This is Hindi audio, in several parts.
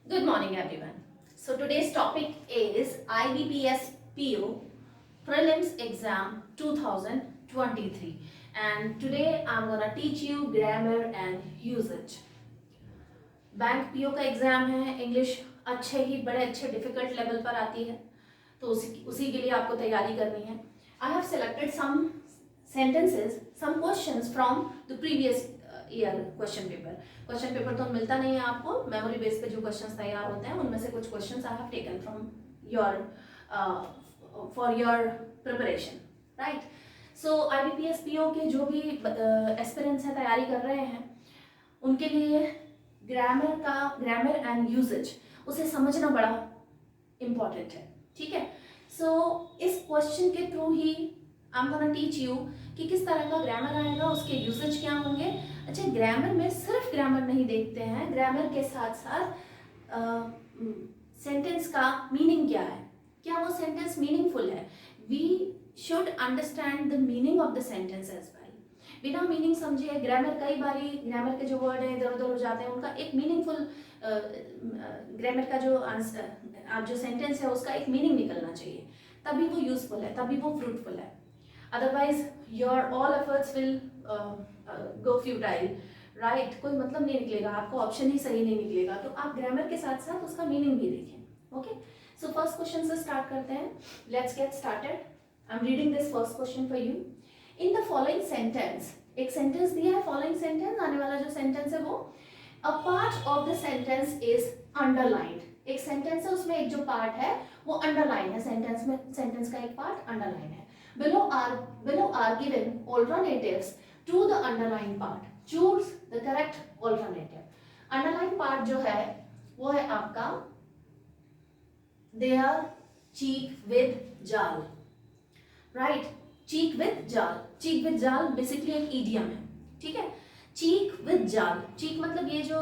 Good morning, everyone. So today's topic is IBPS PO Prelims Exam 2023, and today I'm gonna teach you grammar and usage. Bank PO का एग्जाम है, इंग्लिश बड़े अच्छे डिफिकल्ट लेवल पर आती है, तो उसी के लिए आपको तैयारी करनी है. I have selected some sentences, some questions from the previous year question paper तो मिलता नहीं है आपको. मेमोरी बेस पे जो क्वेश्चंस तैयार होते हैं उनमें से कुछ questions I have taken from your for your preparation, right. So IBPS PO के जो भी एस्पिरेंट्स हैं, तैयारी कर रहे हैं, उनके लिए ग्रामर एंड यूजेज उसे समझना बड़ा इम्पॉर्टेंट है. ठीक है. सो इस क्वेश्चन के through he I am gonna teach you कि किस तरह का ग्रामर आएगा, उसके यूसेज क्या होंगे. अच्छा, ग्रामर में सिर्फ ग्रामर नहीं देखते हैं, ग्रामर के साथ साथ सेंटेंस का मीनिंग क्या है, क्या वो सेंटेंस मीनिंगफुल है. We should understand the meaning of the sentence as well. बिना मीनिंग समझे ग्रामर, कई बारी ग्रामर के जो वर्ड हैं इधर उधर हो जाते हैं, उनका एक मीनिंगफुल ग्रामर का जो सेंटेंस है उसका एक मीनिंग निकलना चाहिए, तभी वो यूजफुल है, तभी वो फ्रूटफुल है. Otherwise your all efforts will go futile, right. कोई मतलब नहीं निकलेगा, आपको ऑप्शन ही सही नहीं निकलेगा. तो आप ग्रामर के साथ साथ उसका मीनिंग भी देखें. ओके. सो फर्स्ट क्वेश्चन से स्टार्ट करते हैं. Let's get started. I am reading this first question for you. In the following sentence, एक सेंटेंस दिया है, फॉलोइंग सेंटेंस, आने वाला जो सेंटेंस है वो a part of the sentence is underlined. एक सेंटेंस है, उसमें एक जो पार्ट है वो अंडरलाइन है. सेंटेंस में सेंटेंस का एक पार्ट अंडरलाइन है. Below are given alternatives to the underlined part. Choose the correct alternative. Underlined part जो है वो है आपका their cheek with jal, right. cheek with jal, cheek with jal basically एक idiom है. ठीक है. cheek with jal, cheek मतलब ये जो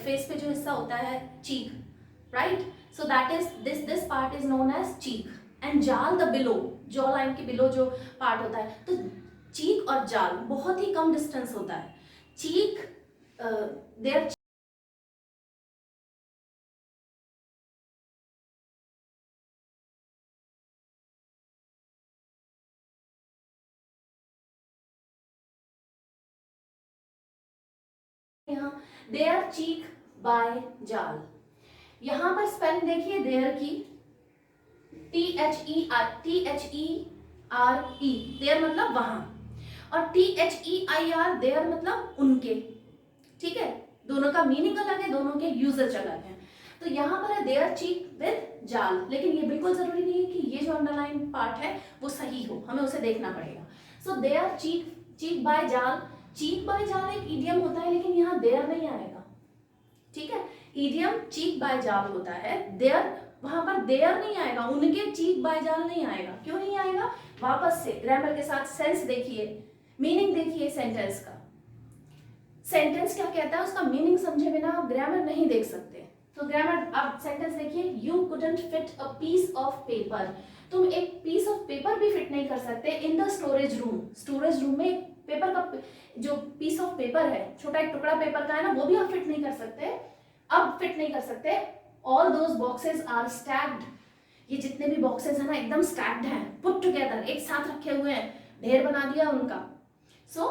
फेस पे जो हिस्सा होता है cheek, right. so that is this part is known as cheek and jal the below, jaw line के बिलो जो पार्ट होता है. तो चीक और जाल बहुत ही कम डिस्टेंस होता है. चीक देयर यहाँ देयर चीक बाय जाल. यहाँ पर स्पेलिंग देखिए देयर की, THERE, देयर मतलब वहां, और THEIR देयर मतलब उनके. ठीक है. दोनों का मीनिंग अलग है, दोनों के यूजेज अलग हैं. तो यहाँ पर है देयर चीक विद जाल, लेकिन ये बिल्कुल जरूरी नहीं है कि ये जो अंडरलाइन पार्ट है वो सही हो, हमें उसे देखना पड़ेगा. सो देयर चीक बाय जाल, चीक बाय जाल एक इडियम होता है, लेकिन यहाँ देयर नहीं आएगा. ठीक है. इडियम चीक बाय जाल होता है, देयर वहां पर देयर नहीं आएगा, उनके चीक बाय जाल नहीं आएगा. क्यों नहीं आएगा? वापस से ग्रामर के साथ सेंस देखिए, मीनिंग देखिए सेंटेंस का. सेंटेंस क्या कहता है उसका मीनिंग समझे बिना आप ग्रामर नहीं देख सकते. तो ग्रामर, आप सेंटेंस देखिए. You couldn't fit a piece of paper, तुम एक पीस ऑफ पेपर भी फिट नहीं कर सकते in the storage room. Storage room में पेपर का जो पीस ऑफ पेपर है, छोटा एक टुकड़ा पेपर का है ना, वो भी आप फिट नहीं कर सकते, अब फिट नहीं कर सकते. All those boxes are stacked, ये जितने भी बॉक्सेस है ना एकदम स्टैक्ड हैं, पुट टुगेदर, एक साथ रखे हुए हैं, ढेर बना दिया उनका. सो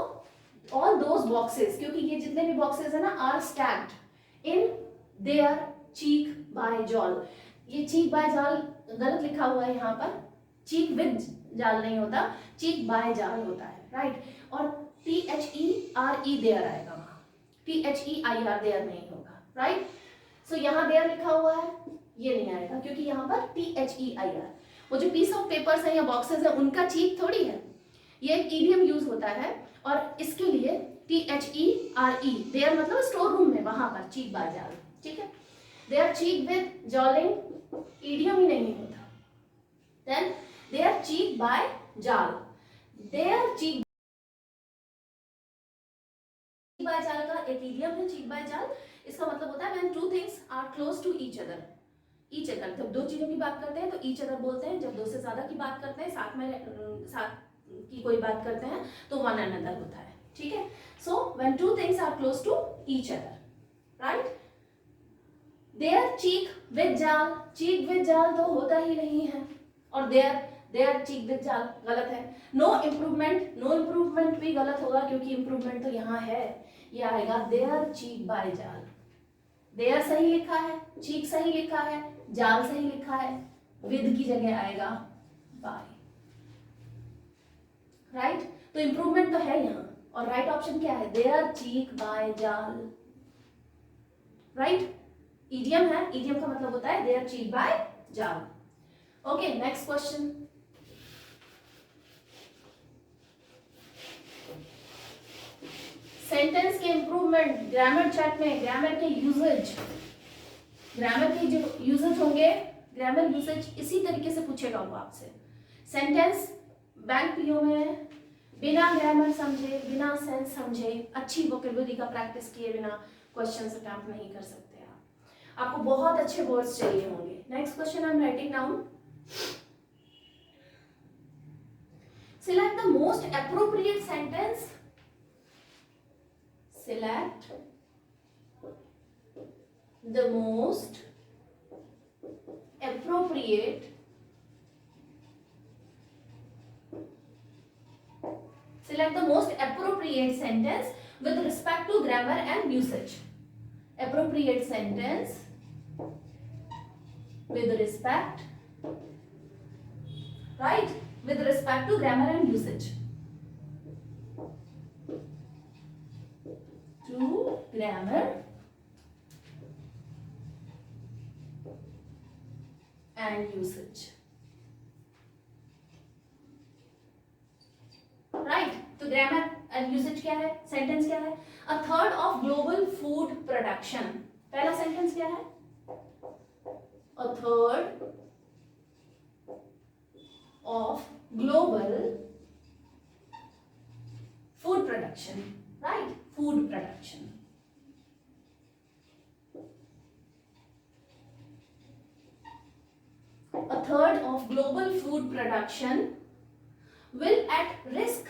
ऑल दोज बॉक्सेस, क्योंकि ये जितने भी बॉक्सेस है ना are stacked in there cheek by jowl. ये चीक बाय जाल गलत लिखा हुआ है यहाँ पर, चीक विद जाल नहीं होता, चीक बाय जाल होता है, राइट. और THERE देयर आएगा वहां, THEIR देयर नहीं होगा, राइट. सो यहाँ देयर लिखा हुआ है, ये नहीं आएगा क्योंकि यहाँ पर THEIR. वो जो पीस ऑफ पेपर्स है या बॉक्सेस है उनका चीक थोड़ी है, ये एक इडियम यूज होता है. और इसके लिए THERE देयर मतलब स्टोर रूम में, वहां पर चीक बाय जाल. ठीक है. देयर चीक विद जॉलिंग इडियम ही नहीं होता. देन देयर चीक बाय जाल, देयर चीक बाय जाल का एक इडियम है चीक बाय जाल. इसका मतलब होता है when two things are close to each other. जब दो चीजों की बात करते हैं तो each other बोलते हैं, जब दो से ज्यादा की बात करते हैं, साथ की कोई बात करते हैं तो one another होता है. ठीक है. So when two things are close to each other, right. There cheek with jowl, cheek with जाल तो होता ही नहीं है, और देयर चीक विद जाल गलत है। नो इम्प्रूवमेंट, नो इम्प्रूवमेंट भी गलत होगा क्योंकि इम्प्रूवमेंट तो यहाँ है, ये आएगा देयर चीक बाय जाल। देयर सही लिखा है, चीक सही लिखा है, जाल सही लिखा है, विद की जगह आएगा बाय, राइट। तो इम्प्रूवमेंट तो है यहाँ, और राइट ऑप्शन क्या है, देयर चीक बाय जाल, राइट। इडियम है, इडियम का मतलब होता है देयर चीक बाय जाल। Okay, next question. सेंटेंस के इंप्रूवमेंट, ग्रामर चैट में ग्रामर के यूजेज, ग्रामर के जो यूजेज होंगे, ग्रामर यूजेज इसी तरीके से पूछेगा वो आपसे। सेंटेंस बैंक पीओ में बिना ग्रामर समझे, बिना सेंस समझे, अच्छी वोकेबुलरी का प्रैक्टिस किए बिना क्वेश्चन अटेम्प्ट नहीं कर सकते आप। आपको बहुत अच्छे वर्ड्स चाहिए होंगे। Next question I am writing down. Select the most appropriate sentence. Select the most appropriate. Select the most appropriate sentence with respect to grammar and usage. Appropriate sentence with respect, right? With respect to grammar and usage. To grammar and usage. Right? तो grammar and usage क्या है? Sentence क्या है? A third of global food production. पहला sentence क्या है? A third of global food production, right? Food production. A third of global food production will at risk,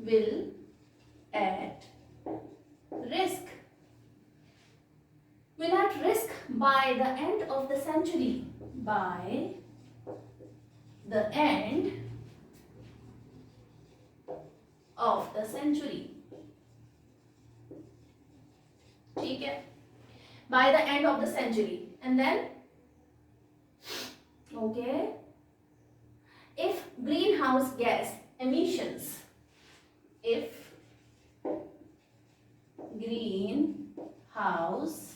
will at risk, will at risk by the end of the century, by the end of the century. ठीक है, by the end of the century. And then okay, if greenhouse gas emissions, if greenhouse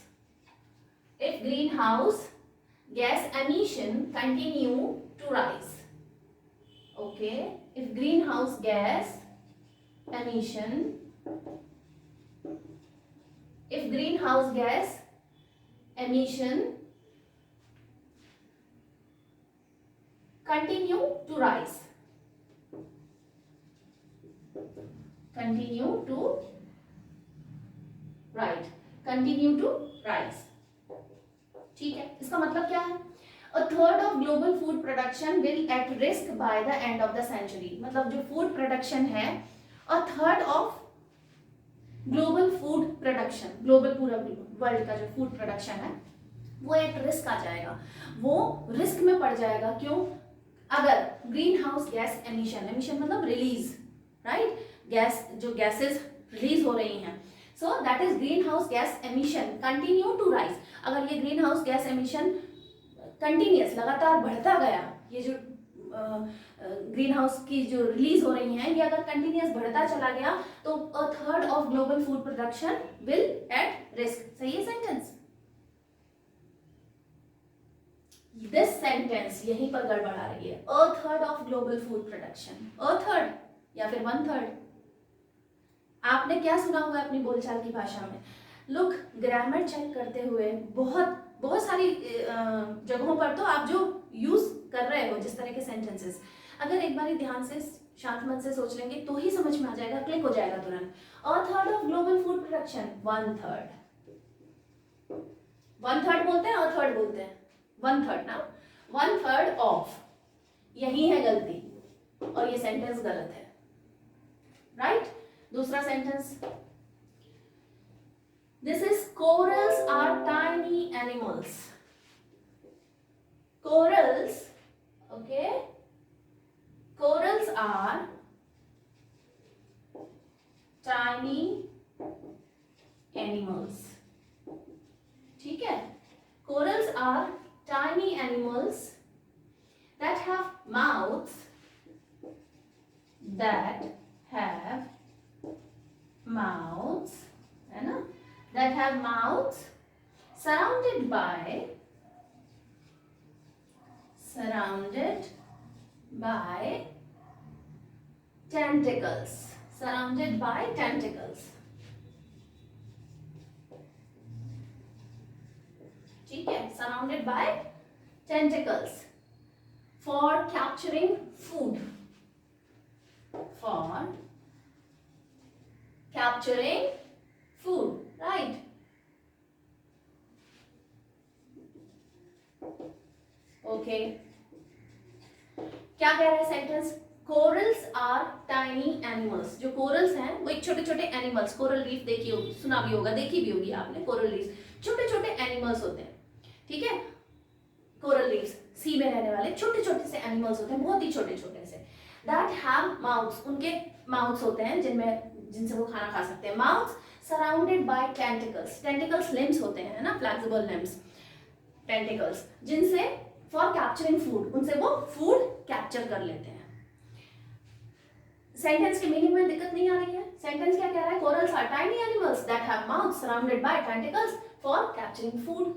gas emission continue to rise. Okay, if greenhouse gas emission, if greenhouse gas emission continue to rise, continue to rise, ठीक है। इसका मतलब क्या है? A third of global food production will at risk by the end of the century. मतलब जो food production है, a third of global food production, global पूरा वर्ल्ड का जो food production है वो at risk आ जाएगा, वो risk में पड़ जाएगा। क्यों? अगर greenhouse gas emission, emission मतलब रिलीज, राइट? गैस, जो गैसेस रिलीज हो रही हैं, so that is greenhouse gas emission continue to rise. अगर ये greenhouse gas emission continues लगातार बढ़ता गया, ये जो ग्रीन हाउस की जो रिलीज हो रही हैं ये अगर कंटिन्यूस बढ़ता चला गया तो a third of global food production will at risk. सही है सेंटेंस? दिस सेंटेंस यहीं पर गड़बड़ा रही है। A third of global food production, a third या फिर वन थर्ड, आपने क्या सुना हुआ है अपनी बोलचाल की भाषा में? लुक, ग्रामर चेक करते हुए बहुत सारी जगहों पर तो आप जो यूज कर रहे हो जिस तरह के सेंटेंसेस, अगर एक बार ध्यान से शांत मन से सोच लेंगे तो ही समझ में आ जाएगा, क्लिक हो जाएगा तुरंत। A third of global food production, one third, one third बोलते हैं, अ थर्ड बोलते हैं, वन थर्ड ना, वन थर्ड ऑफ, यही है गलती और ये सेंटेंस गलत है, राइट? दूसरा sentence, This is corals are tiny animals. Corals, okay? Corals are tiny animals. ठीक है? Corals are tiny animals that have mouths, that have mouths, है ना? That have mouths surrounded by tentacles. Surrounded by tentacles. ठीक है? Surrounded by tentacles for capturing food. For capturing food, right? Okay. क्या कह रहा है sentence? Corals are tiny animals. जो कोरल्स हैं वो एक छोटे छोटे एनिमल्स. कोरल रीफ देखी होगी, सुना भी होगा, देखी भी होगी आपने. कोरल रीफ छोटे छोटे एनिमल्स होते हैं. ठीक है? कोरल रीफ्स सी में रहने वाले छोटे छोटे से एनिमल्स होते हैं, बहुत ही छोटे छोटे से. That have mouths. उनके माउथ्स होते हैं जिनसे वो खाना खा सकते हैं. Mouths surrounded by tentacles. Tentacles limbs होते हैं, है ना, फ्लेक्सिबल लिम्स. टेंटिकल्स जिनसे फॉर कैप्चरिंग फूड, उनसे वो फूड कैप्चर कर लेते हैं. सेंटेंस के मीनिंग में दिक्कत नहीं आ रही है? सेंटेंस क्या कह रहा है? Corals are tiny animals that have mouths surrounded by tentacles for capturing food.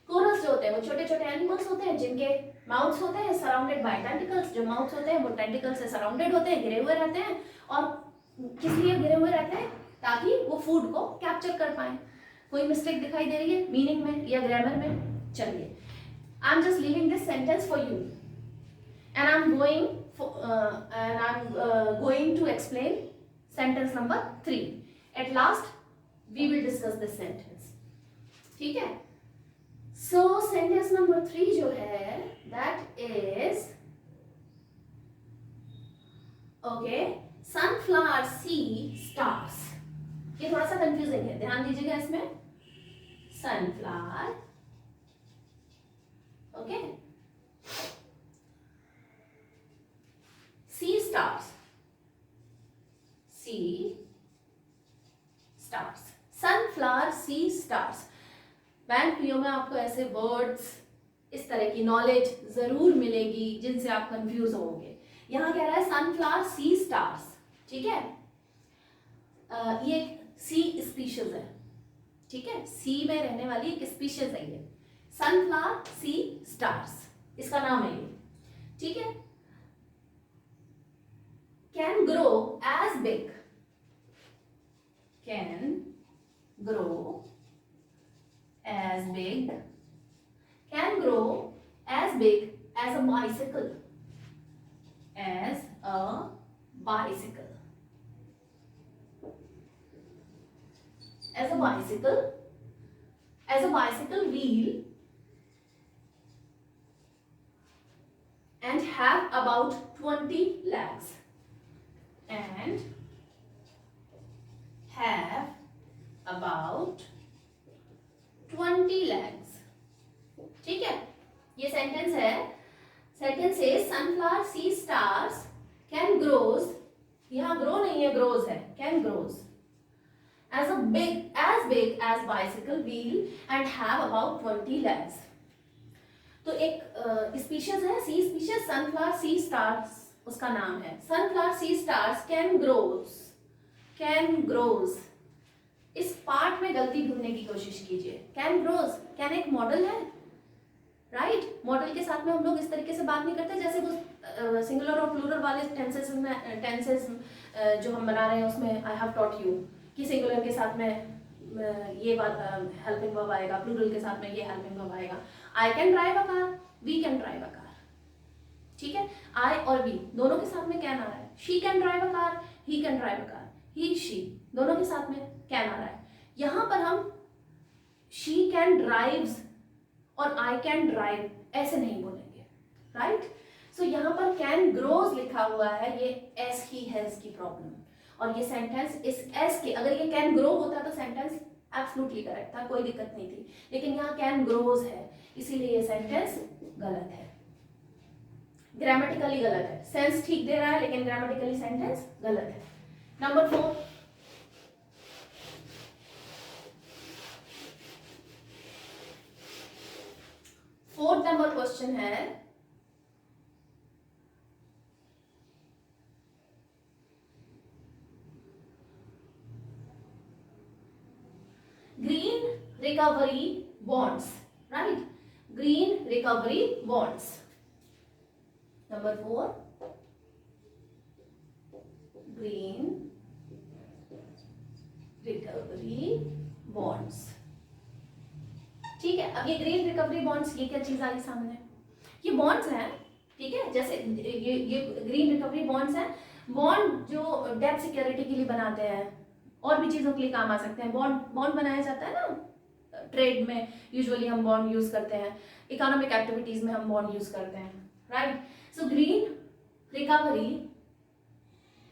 Corals जो होते हैं वो छोटे छोटे एनिमल्स होते हैं जिनके माउथ्स होते हैं सराउंडेड बाय टेंटिकल्स. जो माउथ्स होते हैं वो टेंटिकल से सराउंडेड होते हैं, घिरे हुए रहते हैं. और किस लिए घिरे हुए रहते हैं? ताकि वो फूड को कैप्चर कर पाए. कोई मिस्टेक दिखाई दे रही है मीनिंग में या ग्रामर में? चलिए, I am just leaving this sentence for you and I'm going to explain sentence number 3. At last we will discuss this sentence. ठीक है? So sentence number 3 जो है that is okay, sunflower see stars. ये थोड़ा सा कंफ्यूजिंग है, ध्यान दीजिएगा इसमें. sunflower, okay, see stars. See stars. Sunflower see stars. Bank PO में आपको ऐसे वर्ड्स, इस तरह की नॉलेज जरूर मिलेगी जिनसे आप कंफ्यूज होंगे. यहाँ कह रहा है सनफ्लावर सी स्टार्स. ठीक है? ये एक सी स्पीशीज है. ठीक है? सी में रहने वाली एक स्पीशीज है ये. सनफ्लावर सी स्टार्स इसका नाम है ये. ठीक है? can grow as big, can grow as big, can grow as big as a bicycle, as a bicycle, as a bicycle, as a bicycle wheel, and have about 20 legs. And have about 20 legs. ठीक है? ये सेंटेंस है. सेंटेंस है sunflower see stars can grows. यहाँ grow नहीं है, grows है. Can grows as big as bicycle wheel and have about 20 legs. तो एक स्पीशीज है, sea species, sunflower see stars उसका नाम है. Sunflower sea stars can grows. इस पार्ट में गलती ढूंढने की कोशिश कीजिए. कैन ग्रोज, कैन एक मॉडल है, राइट? मॉडल के साथ में हम लोग इस तरीके से बात नहीं करते जैसे वो सिंगुलर और प्लूरल वाले टेंसेस जो हम बना रहे हैं उसमें आई हैव टॉट यू कि सिंगुलर के साथ में ये हेल्पिंग वर्ब आएगा, प्लूरल के साथ में ये हेल्पिंग वर्ब आएगा. I can drive a car, we can drive a car. ठीक है? आई और वी दोनों के साथ में कैन आ रहा है. She can drive a car, he can drive a car, he she दोनों के साथ में कैन आ रहा है. यहां पर हम शी कैन ड्राइव्स और आई कैन ड्राइव ऐसे नहीं बोलेंगे, राइट? सो यहां पर कैन ग्रोज लिखा हुआ है, ये एस ही हैज की प्रॉब्लम. और ये सेंटेंस इस एस के, अगर ये कैन ग्रो होता तो सेंटेंस एब्सोल्युटली करेक्ट था, कोई दिक्कत नहीं थी, लेकिन यहाँ कैन ग्रोज है, इसीलिए ये सेंटेंस गलत है, ग्रामेटिकली गलत है। सेंस ठीक दे रहा है लेकिन ग्रामेटिकली सेंटेंस गलत है। नंबर 4, फोर्थ नंबर क्वेश्चन है, green recovery bonds, right? Green recovery bonds. Number 4, green recovery bonds. ठीक है, अब ये ग्रीन रिकवरी बॉन्ड्स, ये क्या चीज आई सामने? ये बॉन्ड्स हैं, ठीक है, जैसे ये ग्रीन रिकवरी बॉन्ड्स हैं। बॉन्ड जो डेट सिक्योरिटी के लिए बनाते हैं, और भी चीजों के लिए काम आ सकते हैं। बॉन्ड बनाया जाता है ना, ट्रेड में यूजुअली हम बॉन्ड यूज करते हैं, इकोनॉमिक एक्टिविटीज में हम बॉन्ड यूज करते हैं, right? So green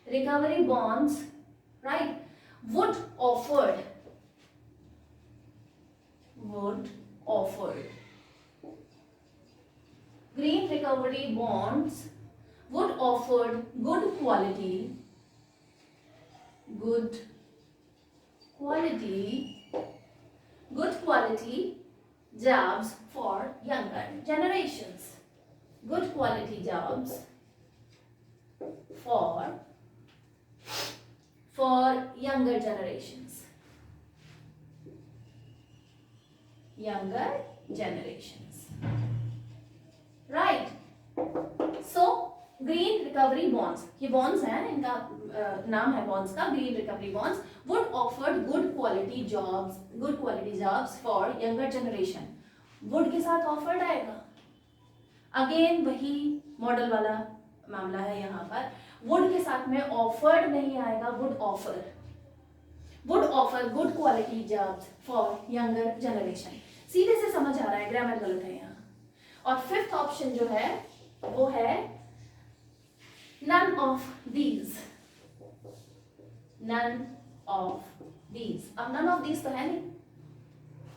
recovery bonds, right, would offered green recovery bonds would offered good quality jobs for younger generations. Good quality jobs for younger generations. Right? So green recovery bonds, ये बॉन्ड्स हैं, इनका नाम है बॉन्ड्स का, green recovery bonds, would offered good quality jobs for younger generation. Would के साथ ऑफर्ड आएगा, अगेन वही मॉडल वाला मामला है यहाँ पर, वुड के साथ में ऑफर्ड नहीं आएगा, would offer good quality jobs for younger generation. सीधे से समझ आ रहा है, ग्रामर गलत है यहाँ। और फिफ्थ ऑप्शन जो है वो है none of these। अब none of these तो है नहीं,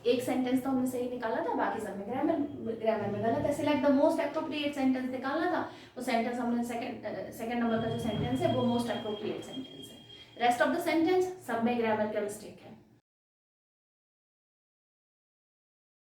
एक सेंटेंस तो हमने सही निकाला था, बाकी सब में ग्रामर में गलत है। Select the most appropriate sentence निकालना था, वो सेंटेंस हमने सेकंड नंबर का जो सेंटेंस है वो मोस्ट एप्रोप्रिएट सेंटेंस है। रेस्ट ऑफ द सेंटेंस सब में ग्रामर का मिस्टेक है।